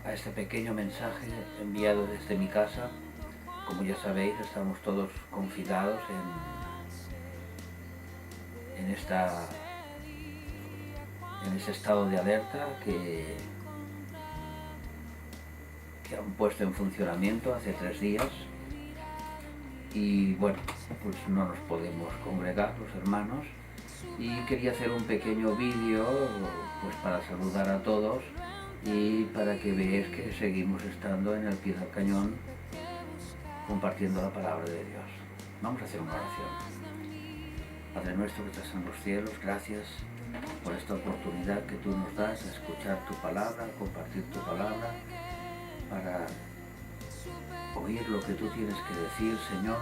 a este pequeño mensaje enviado desde mi casa. Como ya sabéis, estamos todos confinados en ese estado de alerta que han puesto en funcionamiento hace 3 días. Y bueno, pues no nos podemos congregar los hermanos, y quería hacer un pequeño vídeo pues para saludar a todos y para que veáis que seguimos estando en el pie del cañón compartiendo la palabra de Dios. Vamos a hacer una oración. Padre nuestro que estás en los cielos, gracias por esta oportunidad que tú nos das de escuchar tu palabra, compartir tu palabra, para oír lo que tú tienes que decir, Señor.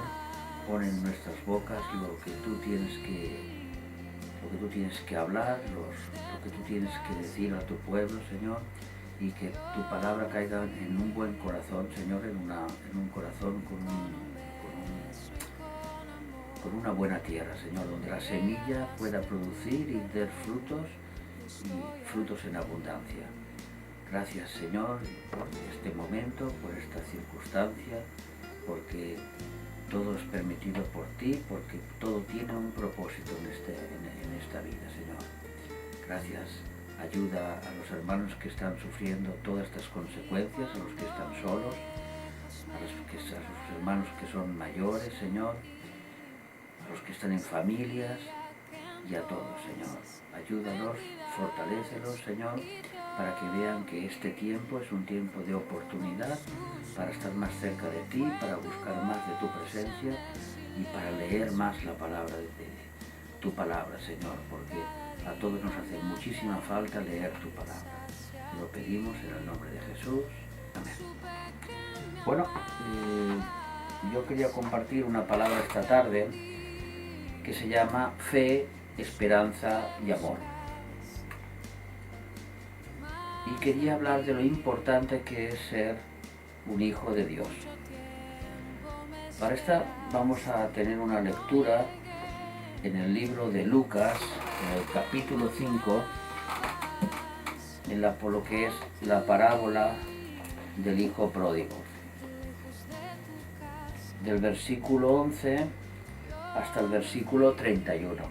Pon en nuestras bocas lo que tú tienes que hablar, lo que tú tienes que decir a tu pueblo, Señor, y que tu palabra caiga en un buen corazón, Señor, en un corazón con una buena tierra, Señor, donde la semilla pueda producir y dar frutos, y frutos en abundancia. Gracias, Señor, por este momento, por esta circunstancia, porque todo es permitido por ti, porque todo tiene un propósito en esta vida, Señor. Gracias. Ayuda a los hermanos que están sufriendo todas estas consecuencias, a los que están solos, a los hermanos que son mayores, Señor, a los que están en familias, y a todos, Señor. Ayúdalos, fortalécelos, Señor, para que vean que este tiempo es un tiempo de oportunidad para estar más cerca de ti, para buscar más de tu presencia y para leer más la palabra de tu palabra, Señor, porque a todos nos hace muchísima falta leer tu palabra. Lo pedimos en el nombre de Jesús. Amén. Bueno, yo quería compartir una palabra esta tarde que se llama fe, esperanza y amor. Y quería hablar de lo importante que es ser un hijo de Dios. Para esta vamos a tener una lectura en el libro de Lucas, en el capítulo 5, por lo que es la parábola del hijo pródigo. Del versículo 11 hasta el versículo 31.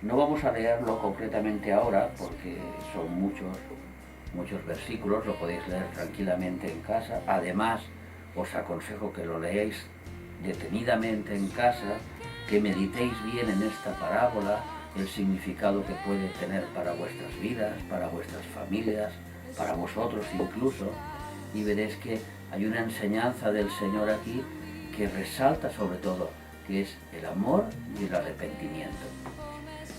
No vamos a leerlo concretamente ahora porque son muchos versículos, lo podéis leer tranquilamente en casa. Además, os aconsejo que lo leáis detenidamente en casa, que meditéis bien en esta parábola, el significado que puede tener para vuestras vidas, para vuestras familias, para vosotros incluso, y veréis que hay una enseñanza del Señor aquí que resalta sobre todo, que es el amor y el arrepentimiento.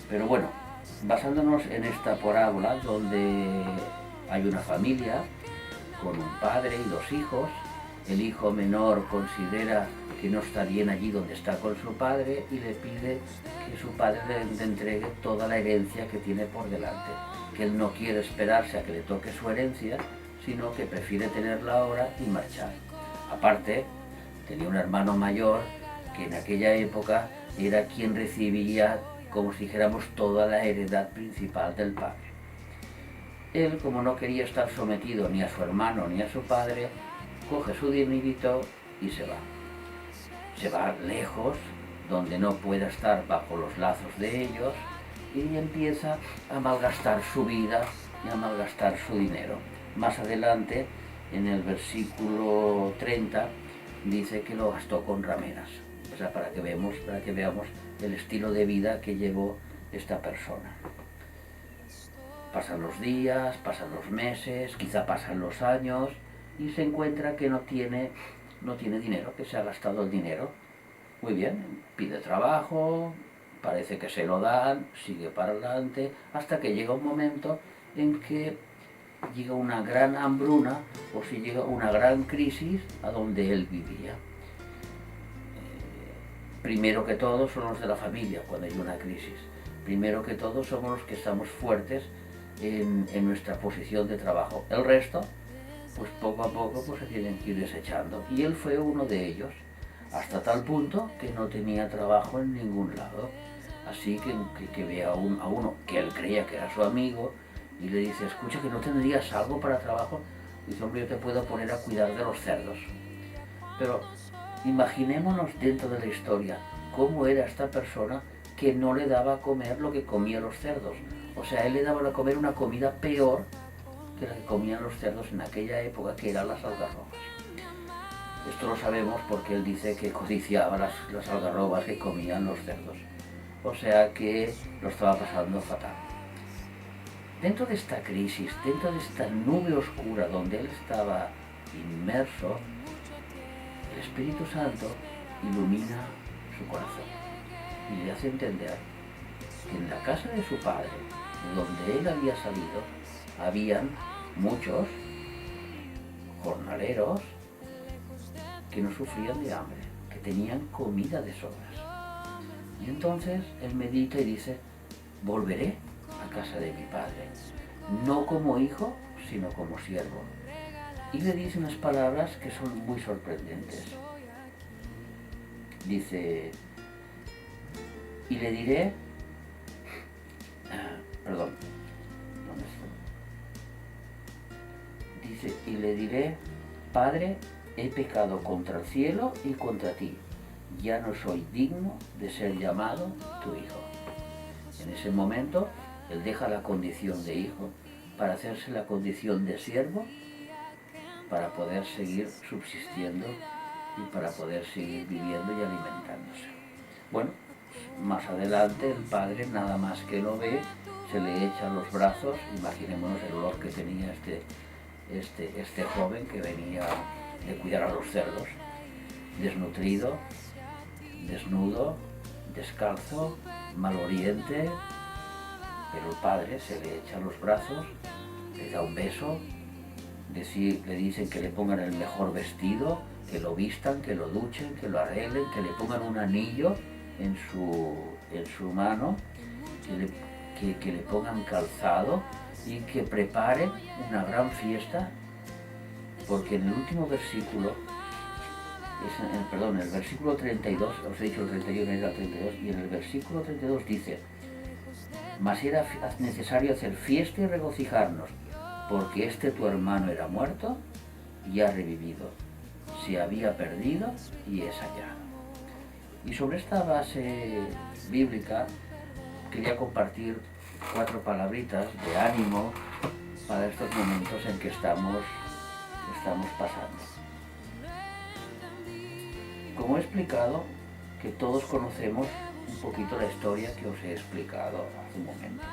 Pero bueno, basándonos en esta parábola donde hay una familia con un padre y 2 hijos, el hijo menor considera que no está bien allí donde está con su padre y le pide que su padre le entregue toda la herencia que tiene por delante, que él no quiere esperarse a que le toque su herencia, sino que prefiere tenerla ahora y marchar. Aparte, tenía un hermano mayor que en aquella época era quien recibía, como si dijéramos, toda la heredad principal del padre. Él, como no quería estar sometido ni a su hermano ni a su padre, coge su dinerito y se va. Se va lejos, donde no pueda estar bajo los lazos de ellos, y empieza a malgastar su vida y a malgastar su dinero. Más adelante, en el versículo 30, dice que lo gastó con rameras. O sea, para que veamos el estilo de vida que llevó esta persona. Pasan los días, pasan los meses, quizá pasan los años, y se encuentra que no tiene dinero, que se ha gastado el dinero. Muy bien, pide trabajo, parece que se lo dan, sigue para adelante, hasta que llega un momento en que llega una gran hambruna, o si llega una gran crisis a donde él vivía. Primero que todo son los de la familia cuando hay una crisis. Primero que todo somos los que estamos fuertes en nuestra posición de trabajo. El resto, pues poco a poco pues, se tienen que ir desechando. Y él fue uno de ellos, hasta tal punto que no tenía trabajo en ningún lado. Así que ve a uno que él creía que era su amigo y le dice: escucha, que no tendrías algo para trabajo. Dice, hombre, yo te puedo poner a cuidar de los cerdos. Pero imaginémonos dentro de la historia cómo era esta persona que no le daba a comer lo que comían los cerdos. O sea, él le daba a comer una comida peor que la que comían los cerdos en aquella época, que eran las algarrobas. Esto lo sabemos porque él dice que codiciaba las algarrobas que comían los cerdos. O sea que lo estaba pasando fatal. Dentro de esta crisis, dentro de esta nube oscura donde él estaba inmerso, el Espíritu Santo ilumina su corazón y le hace entender que en la casa de su padre, de donde él había salido, habían muchos jornaleros que no sufrían de hambre, que tenían comida de sobras. Y entonces él medita y dice, volveré a casa de mi padre, no como hijo, sino como siervo. Y le dice unas palabras que son muy sorprendentes. Dice, y le diré, perdón, ¿dónde está? Dice, y le diré, Padre, he pecado contra el cielo y contra ti, ya no soy digno de ser llamado tu hijo. En ese momento, él deja la condición de hijo para hacerse la condición de siervo, para poder seguir subsistiendo y para poder seguir viviendo y alimentándose. Bueno, más adelante el padre, nada más que lo ve, se le echa a los brazos. Imaginémonos el olor que tenía este joven que venía de cuidar a los cerdos, desnutrido, desnudo, descalzo, maloliente, pero el padre se le echa a los brazos, le da un beso, le dicen que le pongan el mejor vestido, que lo vistan, que lo duchen, que lo arreglen, que le pongan un anillo en su mano, que le pongan calzado y que preparen una gran fiesta, porque en el último versículo, el versículo 32, os he dicho el 31 era el 32, y en el versículo 32 dice, mas era necesario hacer fiesta y regocijarnos, porque tu hermano era muerto y ha revivido, se había perdido y es hallado. Y sobre esta base bíblica quería compartir 4 palabritas de ánimo para estos momentos en que estamos pasando. Como he explicado, que todos conocemos un poquito la historia que os he explicado hace un momento.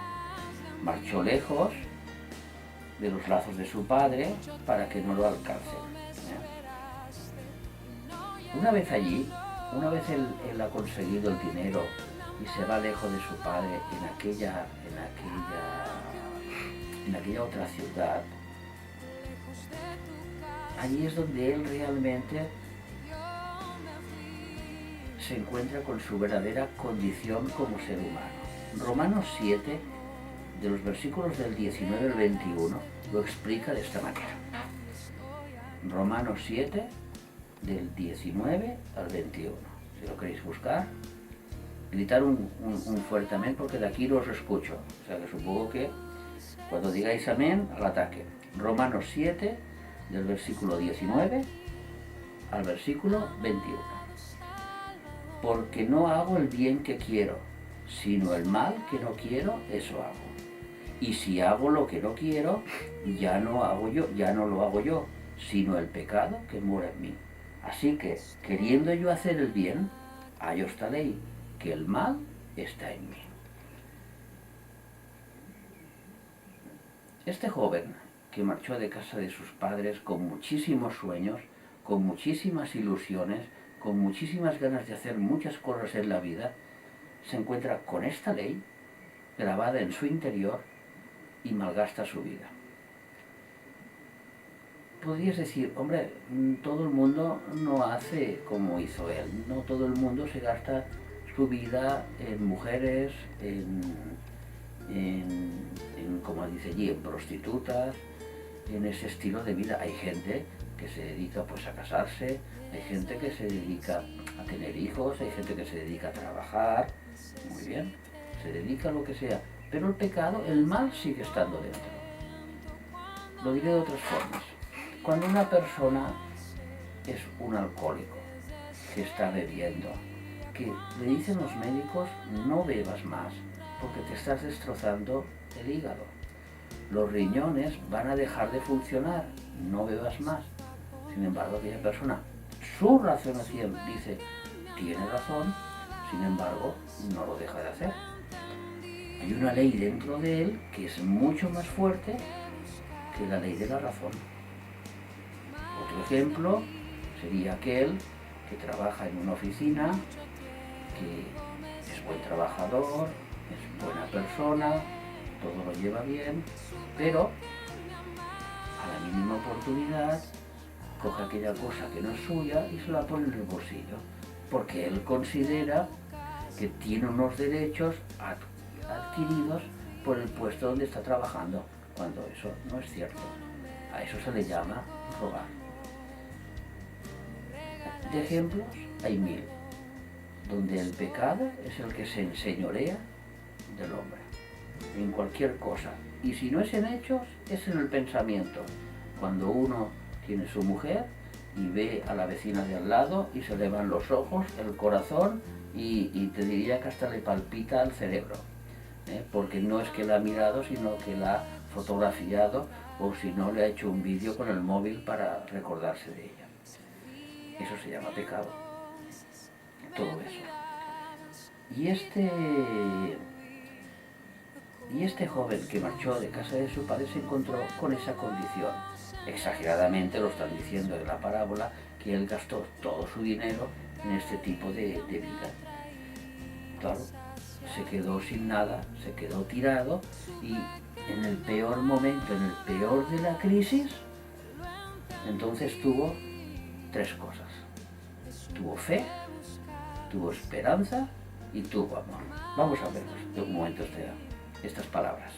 Marchó lejos de los lazos de su padre para que no lo alcancen. Una vez allí, una vez él ha conseguido el dinero y se va lejos de su padre en aquella otra ciudad, allí es donde él realmente se encuentra con su verdadera condición como ser humano. Romanos 7, de los versículos del 19 al 21, lo explica de esta manera. Romanos 7, del 19 al 21. Si lo queréis buscar, gritar un fuerte amén, porque de aquí no os escucho. O sea que supongo que cuando digáis amén, al ataque. Romanos 7, del versículo 19 al versículo 21. Porque no hago el bien que quiero, sino el mal que no quiero, eso hago. Y si hago lo que no quiero, ya no lo hago yo, sino el pecado que mora en mí. Así que, queriendo yo hacer el bien, hallo esta ley, que el mal está en mí. Este joven que marchó de casa de sus padres con muchísimos sueños, con muchísimas ilusiones, con muchísimas ganas de hacer muchas cosas en la vida, se encuentra con esta ley grabada en su interior y malgasta su vida. Podrías decir, hombre, todo el mundo no hace como hizo él, no todo el mundo se gasta su vida en mujeres, como dice allí, en prostitutas, en ese estilo de vida. Hay gente que se dedica pues a casarse, hay gente que se dedica a tener hijos, hay gente que se dedica a trabajar, muy bien, se dedica a lo que sea, pero el pecado, el mal sigue estando dentro. Lo diré de otras formas. Cuando una persona es un alcohólico que está bebiendo, que le dicen los médicos no bebas más porque te estás destrozando el hígado, los riñones van a dejar de funcionar, no bebas más. Sin embargo, aquella persona, su razonación dice, tiene razón, sin embargo, no lo deja de hacer. Hay una ley dentro de él que es mucho más fuerte que la ley de la razón. Otro ejemplo sería aquel que trabaja en una oficina, que es buen trabajador, es buena persona, todo lo lleva bien, pero a la mínima oportunidad coge aquella cosa que no es suya y se la pone en el bolsillo, porque él considera que tiene unos derechos adquiridos por el puesto donde está trabajando, cuando eso no es cierto. A eso se le llama robar. De ejemplos hay mil, donde el pecado es el que se enseñorea del hombre, en cualquier cosa. Y si no es en hechos, es en el pensamiento. Cuando uno tiene su mujer y ve a la vecina de al lado y se le van los ojos, el corazón y te diría que hasta le palpita el cerebro, porque no es que la ha mirado, sino que la ha fotografiado o si no le ha hecho un vídeo con el móvil para recordarse de ella. Eso se llama pecado, todo eso. Y este joven que marchó de casa de su padre se encontró con esa condición. Exageradamente lo están diciendo en la parábola, que él gastó todo su dinero en este tipo de vida. Claro, se quedó sin nada, se quedó tirado y en el peor momento, en el peor de la crisis, entonces tuvo tres cosas. Tuvo fe, tuvo esperanza y tuvo amor. Vamos a ver un momento estas palabras.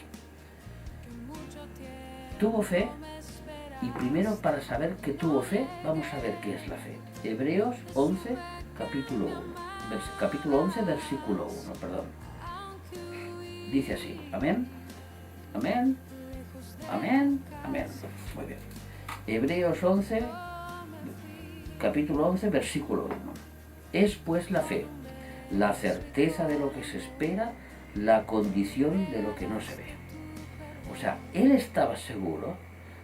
Tuvo fe, y primero para saber que tuvo fe, vamos a ver qué es la fe. Hebreos 11, capítulo 11, versículo 1, perdón. Dice así, amén, amén, amén, amén. Muy bien. Hebreos 11, capítulo 11, versículo 1. Es pues la fe, la certeza de lo que se espera, la condición de lo que no se ve. O sea, él estaba seguro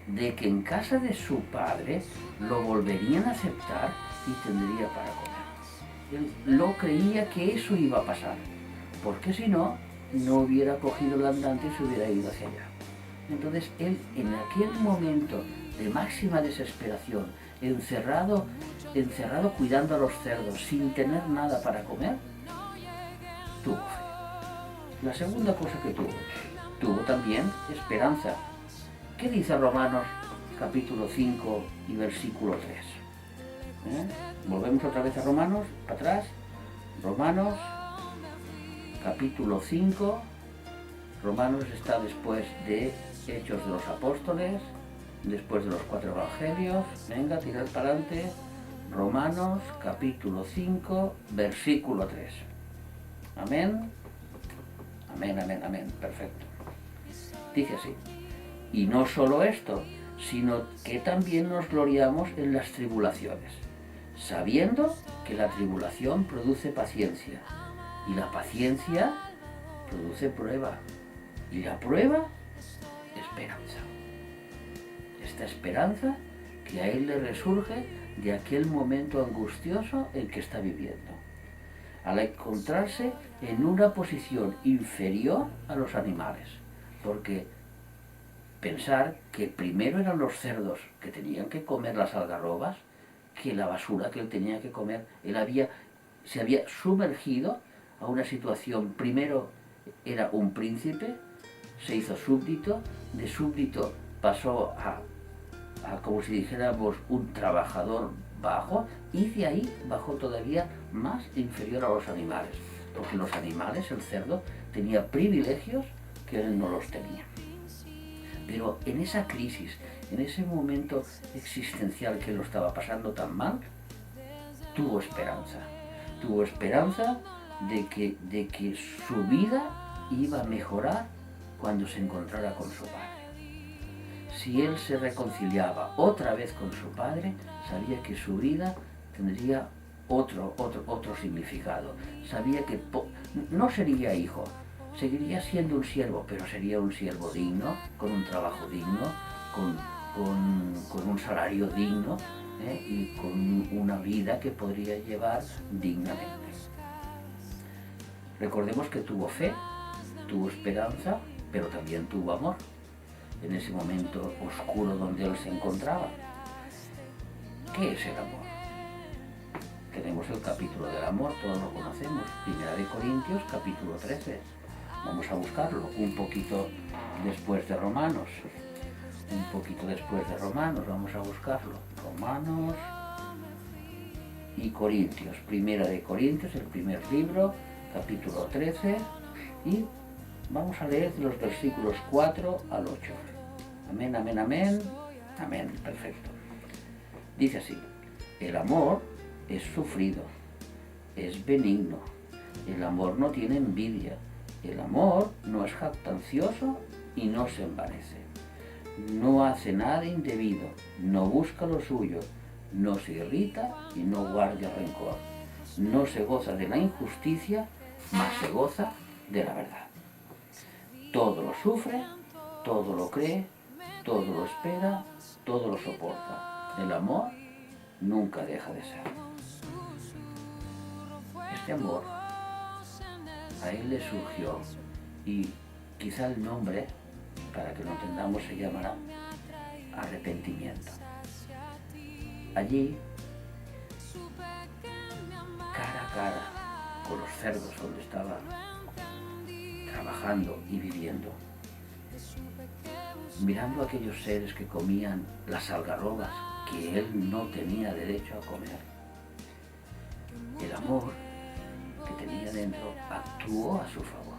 de que en casa de su padre lo volverían a aceptar y tendría para comer. Él lo creía que eso iba a pasar, porque si no, no hubiera cogido el andante y se hubiera ido hacia allá. Entonces él, en aquel momento de máxima desesperación, encerrado cuidando a los cerdos, sin tener nada para comer, tuvo fe. La segunda cosa que tuvo también esperanza. ¿Qué dice Romanos capítulo 5 y versículo 3? Volvemos otra vez a Romanos, para atrás. Romanos capítulo 5. Romanos está después de Hechos de los Apóstoles, después de los 4 Evangelios. Venga, tirad para adelante. Romanos capítulo 5, versículo 3. Amén. Amén, amén, amén. Perfecto. Dice así. Y no solo esto, sino que también nos gloriamos en las tribulaciones, sabiendo que la tribulación produce paciencia, y la paciencia produce prueba, y la prueba, esperanza. Esta esperanza que a él le resurge de aquel momento angustioso en que está viviendo, al encontrarse en una posición inferior a los animales, porque pensar que primero eran los cerdos que tenían que comer las algarrobas que la basura que él tenía que comer. Él se había sumergido a una situación, primero era un príncipe, se hizo súbdito, de súbdito pasó a como si dijéramos un trabajador bajo, y de ahí bajó todavía más inferior a los animales, porque los animales, el cerdo, tenía privilegios que él no los tenía. Pero en esa crisis, en ese momento existencial que lo estaba pasando tan mal, tuvo esperanza. Tuvo esperanza de que su vida iba a mejorar cuando se encontrara con su padre. si él se reconciliaba otra vez con su padre, sabía que su vida tendría otro significado. Sabía que no sería hijo, seguiría siendo un siervo, pero sería un siervo digno, con un trabajo digno, con un salario digno, y con una vida que podría llevar dignamente. Recordemos que tuvo fe, tuvo esperanza, pero también tuvo amor en ese momento oscuro donde él se encontraba. ¿Qué es el amor? Tenemos el capítulo del amor, todos lo conocemos, 1 Corintios, capítulo 13. Vamos a buscarlo un poquito después de Romanos. Vamos a buscarlo. Romanos y Corintios. 1 Corintios, el primer libro, capítulo 13. Y vamos a leer los versículos 4 al 8. Amén, amén, amén. Amén, perfecto. Dice así: el amor es sufrido, es benigno. El amor no tiene envidia. El amor no es jactancioso y no se envanece. No hace nada indebido, no busca lo suyo, no se irrita y no guarda rencor. No se goza de la injusticia, mas se goza de la verdad. Todo lo sufre, todo lo cree, todo lo espera, todo lo soporta. El amor nunca deja de ser. Este amor a él le surgió, y quizá el nombre, para que lo entendamos, se llamará arrepentimiento. Allí, cara a cara con los cerdos donde estaba trabajando y viviendo, mirando a aquellos seres que comían las algarrobas que él no tenía derecho a comer, el amor que tenía dentro actuó a su favor.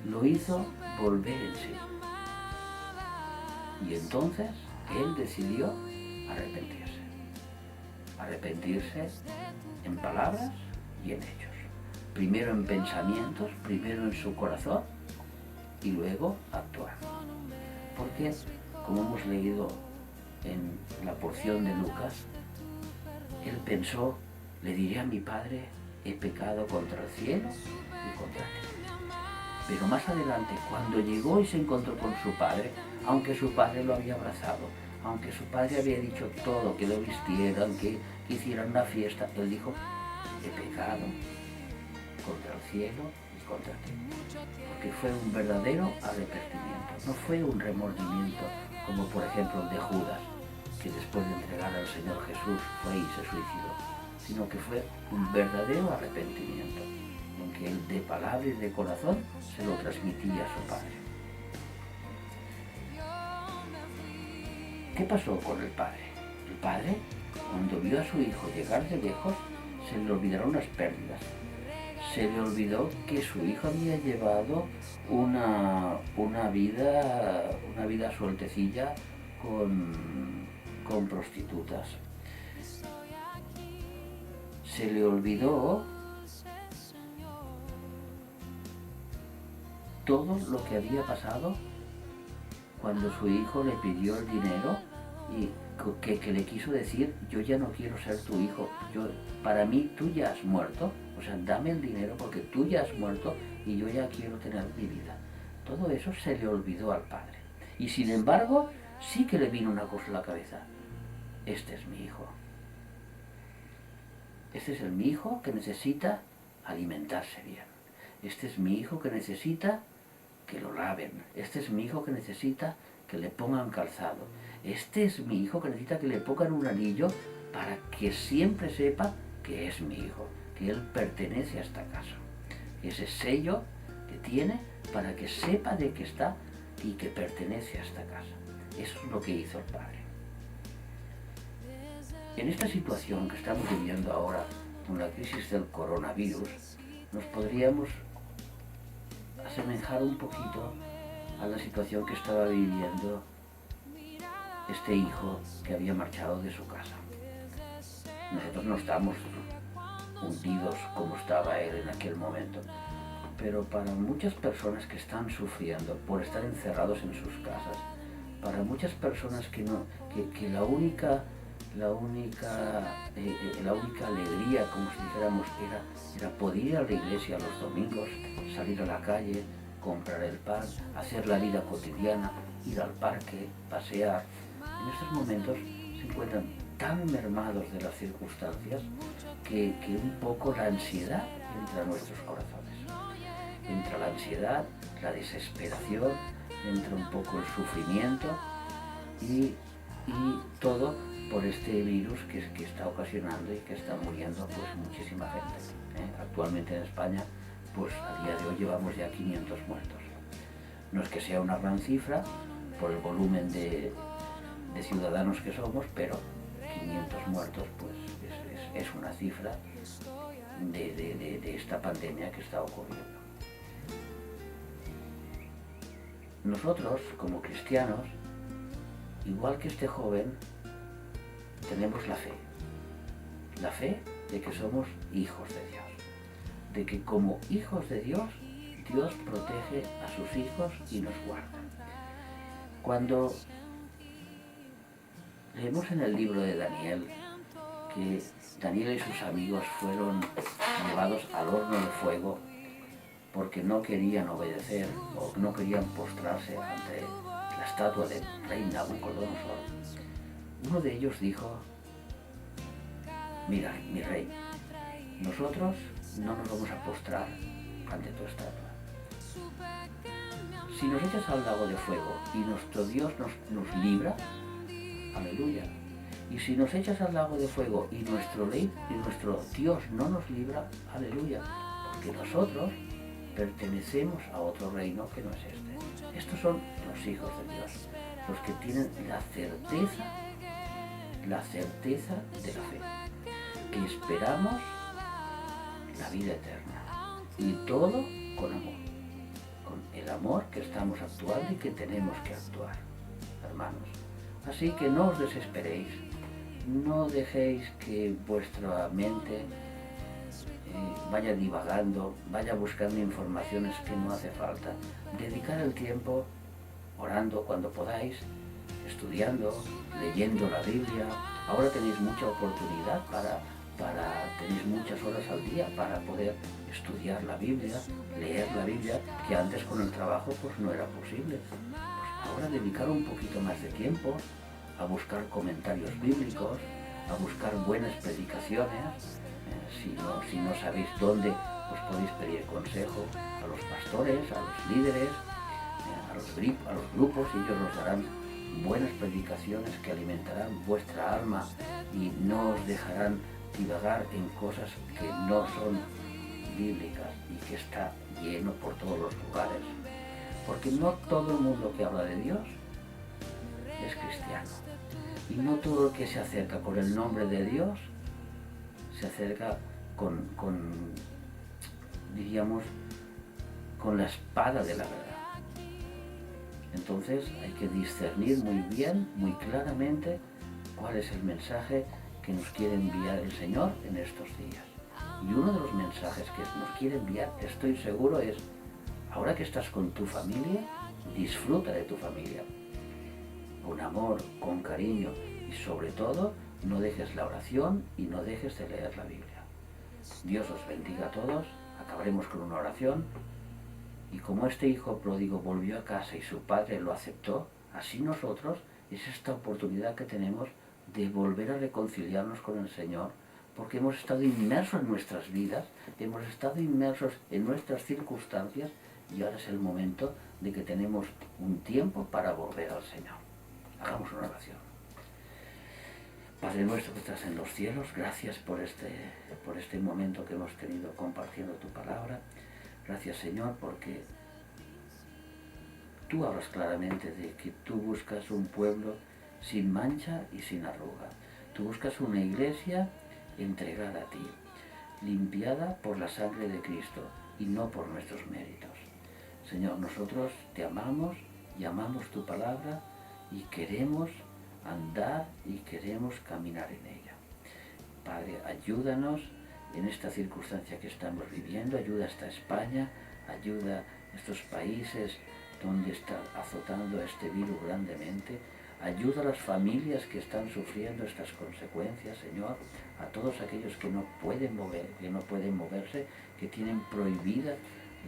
Lo hizo volver en sí. Y entonces él decidió arrepentirse. Arrepentirse en palabras y en hechos. Primero en pensamientos, primero en su corazón y luego actuar. Porque, como hemos leído en la porción de Lucas, él pensó: le diré a mi padre, he pecado contra el cielo y contra ti. Pero más adelante, cuando llegó y se encontró con su padre, aunque su padre lo había abrazado, aunque su padre había dicho todo, que lo vistieran, que hicieran una fiesta, él dijo: he pecado contra el cielo y contra ti. Porque fue un verdadero arrepentimiento, no fue un remordimiento como por ejemplo el de Judas, que después de entregar al Señor Jesús fue y se suicidó, sino que fue un verdadero arrepentimiento, en que él de palabra y de corazón se lo transmitía a su padre. ¿Qué pasó con el padre? El padre, cuando vio a su hijo llegar de lejos, se le olvidaron las pérdidas. Se le olvidó que su hijo había llevado una vida sueltecilla con prostitutas. Se le olvidó todo lo que había pasado cuando su hijo le pidió el dinero y que le quiso decir: yo ya no quiero ser tu hijo, para mí tú ya has muerto, o sea, dame el dinero porque tú ya has muerto y yo ya quiero tener mi vida. Todo eso se le olvidó al padre. Y sin embargo, sí que le vino una cosa a la cabeza: este es mi hijo. Este es mi hijo que necesita alimentarse bien. Este es mi hijo que necesita que lo laven. Este es mi hijo que necesita que le pongan calzado. Este es mi hijo que necesita que le pongan un anillo para que siempre sepa que es mi hijo, que él pertenece a esta casa. Ese sello que tiene para que sepa de qué está y que pertenece a esta casa. Eso es lo que hizo el padre. En esta situación que estamos viviendo ahora, con la crisis del coronavirus, nos podríamos asemejar un poquito a la situación que estaba viviendo este hijo que había marchado de su casa. Nosotros no estamos hundidos como estaba él en aquel momento, pero para muchas personas que están sufriendo por estar encerrados en sus casas, para muchas personas que la única alegría, como si dijéramos, era poder ir a la iglesia los domingos, salir a la calle, comprar el pan, hacer la vida cotidiana, ir al parque, pasear. En estos momentos se encuentran tan mermados de las circunstancias que un poco la ansiedad entra a nuestros corazones. Entra la ansiedad, la desesperación, entra un poco el sufrimiento y todo por este virus que está ocasionando y que está muriendo pues muchísima gente. Actualmente en España, pues a día de hoy llevamos ya 500 muertos. No es que sea una gran cifra por el volumen de ciudadanos que somos, pero 500 muertos pues es una cifra de esta pandemia que está ocurriendo. Nosotros, como cristianos, igual que este joven, tenemos la fe de que somos hijos de Dios, de que como hijos de Dios, Dios protege a sus hijos y nos guarda. Cuando leemos en el libro de Daniel que Daniel y sus amigos fueron llevados al horno de fuego porque no querían obedecer o no querían postrarse ante la estatua del rey Nabucodonosor, uno de ellos dijo: mira, mi rey, nosotros no nos vamos a postrar ante tu estatua. Si nos echas al lago de fuego y nuestro Dios nos libra, aleluya. Y si nos echas al lago de fuego y nuestro Dios no nos libra, aleluya. Porque nosotros pertenecemos a otro reino que no es este. Estos son los hijos de Dios, los que tienen la certeza de la fe, que esperamos la vida eterna, y todo con amor, con el amor que estamos actuando y que tenemos que actuar, hermanos. Así que no os desesperéis, no dejéis que vuestra mente vaya divagando, vaya buscando informaciones que no hace falta. Dedicar el tiempo orando cuando podáis, estudiando, leyendo la Biblia. Ahora tenéis mucha oportunidad tenéis muchas horas al día para poder estudiar la Biblia, leer la Biblia, que antes con el trabajo pues no era posible. Pues ahora dedicar un poquito más de tiempo a buscar comentarios bíblicos, a buscar buenas predicaciones. Si no sabéis dónde, pues podéis pedir consejo a los pastores, a los líderes, a los grupos, y ellos os darán buenas predicaciones que alimentarán vuestra alma y no os dejarán divagar en cosas que no son bíblicas y que está lleno por todos los lugares. Porque no todo el mundo que habla de Dios es cristiano. Y no todo el que se acerca con el nombre de Dios se acerca diríamos, con la espada de la verdad. Entonces hay que discernir muy bien, muy claramente, cuál es el mensaje que nos quiere enviar el Señor en estos días. Y uno de los mensajes que nos quiere enviar, estoy seguro, es: ahora que estás con tu familia, disfruta de tu familia, con amor, con cariño, y sobre todo, no dejes la oración y no dejes de leer la Biblia. Dios os bendiga a todos. Acabaremos con una oración. Y como este hijo pródigo volvió a casa y su padre lo aceptó, así nosotros es esta oportunidad que tenemos de volver a reconciliarnos con el Señor, porque hemos estado inmersos en nuestras vidas, hemos estado inmersos en nuestras circunstancias, y ahora es el momento de que tenemos un tiempo para volver al Señor. Hagamos una oración. Padre nuestro que estás en los cielos, gracias por este momento que hemos tenido compartiendo tu palabra. Gracias, Señor, porque tú hablas claramente de que tú buscas un pueblo sin mancha y sin arruga. Tú buscas una iglesia entregada a ti, limpiada por la sangre de Cristo y no por nuestros méritos. Señor, nosotros te amamos y amamos tu palabra y queremos andar y queremos caminar en ella. Padre, ayúdanos en esta circunstancia que estamos viviendo, ayuda a esta España, ayuda a estos países donde está azotando este virus grandemente. Ayuda a las familias que están sufriendo estas consecuencias, Señor, a todos aquellos que no pueden moverse, que tienen prohibida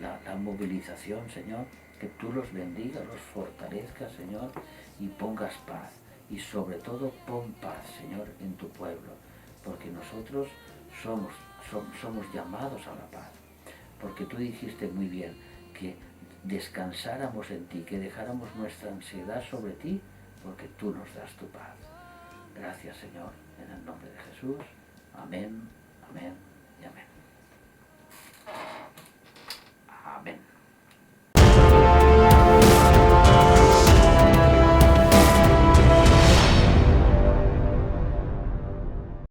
la movilización, Señor, que tú los bendigas, los fortalezcas, Señor, y pongas paz. Y sobre todo pon paz, Señor, en tu pueblo, porque nosotros somos llamados a la paz, porque tú dijiste muy bien que descansáramos en ti, que dejáramos nuestra ansiedad sobre ti, porque tú nos das tu paz. Gracias, Señor, en el nombre de Jesús. Amén, amén y amén.